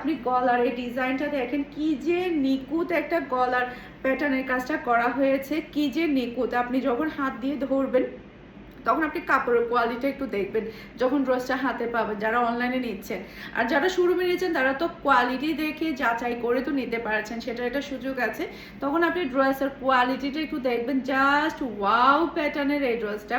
আপনি গলার এই ডিজাইনটা দেখেন কি যে নিখুঁত একটা গলার প্যাটার্নের কাজটা করা হয়েছে, কি যে নিখুঁত। আপনি যখন হাত দিয়ে ধরবেন তখন আপনি কাপড়ের কোয়ালিটি একটু দেখবেন যখন ড্রেসটা হাতে পাবেন, যারা অনলাইনে নিচ্ছেন। আর যারা শোরুমে নিচ্ছেন তারা তো কোয়ালিটি দেখে যাচাই করে তো নিতে পারছেন, সেটার একটা সুযোগ আছে। তখন আপনি ড্রেসের কোয়ালিটিটা একটু দেখবেন। জাস্ট ওয়াও প্যাটার্নের এই ড্রেসটা,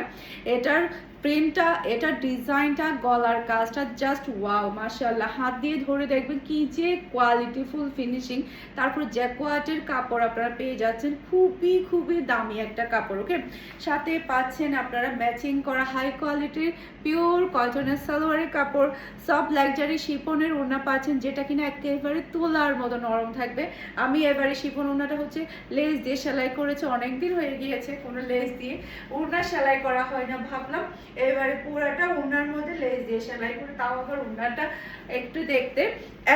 এটার প্রিন্টটা, এটার ডিজাইনটা, গলার কাজটা জাস্ট ওয়াও মাশাআল্লাহ। হাত দিয়ে ধরে দেখবেন কি যে কোয়ালিটিফুল ফিনিশিং। তারপর জ্যাকোয়াটের কাপড় আপনারা পেয়ে যাচ্ছেন, খুবই খুবই দামি একটা কাপড়। ওকে, সাথে পাচ্ছেন আপনারা ম্যাচিং করা হাই কোয়ালিটির পিওর কটনের সালোয়ারের কাপড়, সব লাক্সারি শিফনের ওড়না পাচ্ছেন, যেটা কিনা একেবারে তোলার মতো নরম থাকবে। আমি এবারে শিফন ওড়নাটা হচ্ছে লেস দিয়ে সেলাই করেছে, অনেকদিন হয়ে গিয়েছে কোনো লেস দিয়ে ওড়না সেলাই করা হয় না, ভাবলাম এবারে পুরাটা ওড়নার মধ্যে লেস দিয়ে সেলাই করে, তাও আবার ওড়নাটা একটু দেখতে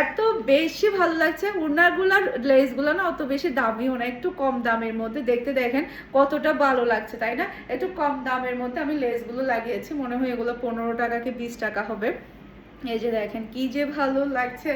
এত বেশি ভালো লাগছে। ওড়নাগুলার লেসগুলো না অত বেশি দামিও না, একটু কম দামের মধ্যে। দেখতে দেখেন কতটা ভালো লাগছে, তাই না? একটু কম দামের মধ্যে আমি লেসগুলো লাগিয়েছি, মনে হয় এগুলো 15 টাকা কি 20 টাকা হবে। এই যে দেখেন কি যে ভালো লাগছে,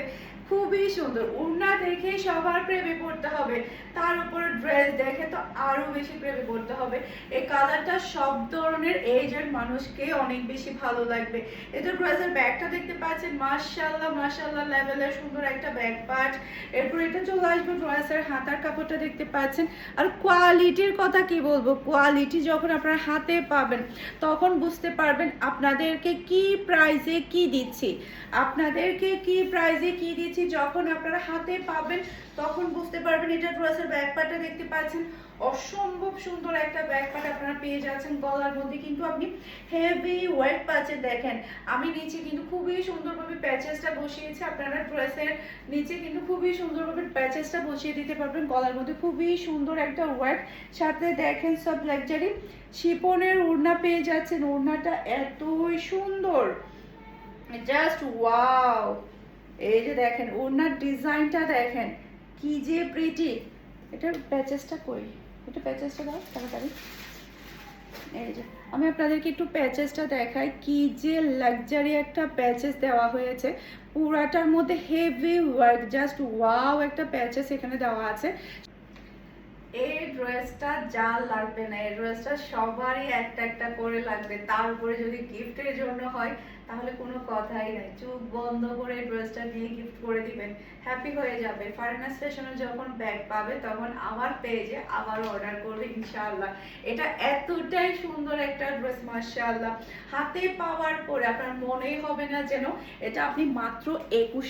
খুবই সুন্দর। ওড়না দেখে সবার প্রেমে পড়তে হবে, তার উপরে ড্রেস দেখে তো আরো বেশি প্রেমে পড়তে হবে। এই কালারটা সব ধরনের এজের মানুষকে অনেক বেশি ভালো লাগবে। এটা ড্রেসের ব্যাগটা দেখতে পাচ্ছেন, মাশাআল্লাহ মাশাআল্লাহ লেভেলের সুন্দর একটা ব্যাক পার্ট। এরপর এটা চলে আসবে ড্রেসের হাতার কাপড়টা দেখতে পাচ্ছেন। আর কোয়ালিটির কথা কি বলবো, কোয়ালিটি যখন আপনারা হাতে পাবেন তখন বুঝতে পারবেন আপনাদেরকে কি প্রাইসে কি দিচ্ছি, আপনাদেরকে কি প্রাইসে কি দিচ্ছি। যখন আপনারা হাতে পাবেন তখন বুঝতে পারবেন। এটা ড্রেসের ব্যাক পার্টটা দেখতে পাচ্ছেন, অসম্ভব সুন্দর একটা ব্যাক পার্ট আপনারা পেয়ে যাচ্ছেন। গলার মধ্যে কিন্তু আপনি হেভি ওয়েট পাচ্ছেন। দেখেন আমি নিচে কিন্তু খুবই সুন্দরভাবে প্যাচেসটা বসিয়েছি, আপনারা ড্রেসের নিচে কিন্তু খুবই সুন্দরভাবে প্যাচেসটা বসিয়ে দিতে পারবেন। গলার মধ্যে খুবই সুন্দর একটা ওয়েট, সাথে দেখেন সব লাক্সারি শিপনের ওড়না পেয়ে যাচ্ছেন। ওড়নাটা এতই সুন্দর, জাস্ট ওয়াও। এই যে দেখেন ওড়নার ডিজাইনটা দেখেন কি যে প্রিটি। এটার প্যাচেসটা কই, এটা প্যাচেসটা দাও তাড়াতাড়ি। এই যে আমি আপনাদেরকে একটু প্যাচেসটা দেখাই, কি যে লাক্সারি একটা প্যাচেস দেওয়া হয়েছে। পুরাটার মধ্যে হেভি ওয়ার্ক, জাস্ট ওয়াও একটা প্যাচেস এখানে দেওয়া আছে। এই ড্রেসটা যা লাগবে না, এই ড্রেসটা সবারই একটা একটা করে লাগবে। তার উপরে যদি গিফটের জন্য হয় তাহলে কোনো কথাই নাই, চোখ বন্ধ করে ড্রেসটা নিয়ে গিফট করে দিবেন, হ্যাপি হয়ে যাবে। ফারহানা ফ্যাশনে যখন ব্যাগ পাবে তখন আমার পেজে আবার অর্ডার করবে ইনশাআল্লাহ। এটা এতটাই সুন্দর একটা ড্রেস মাশাআল্লাহ, হাতে পাওয়ার পরে আপনার মনেই হবে না যেন এটা আপনি মাত্র 21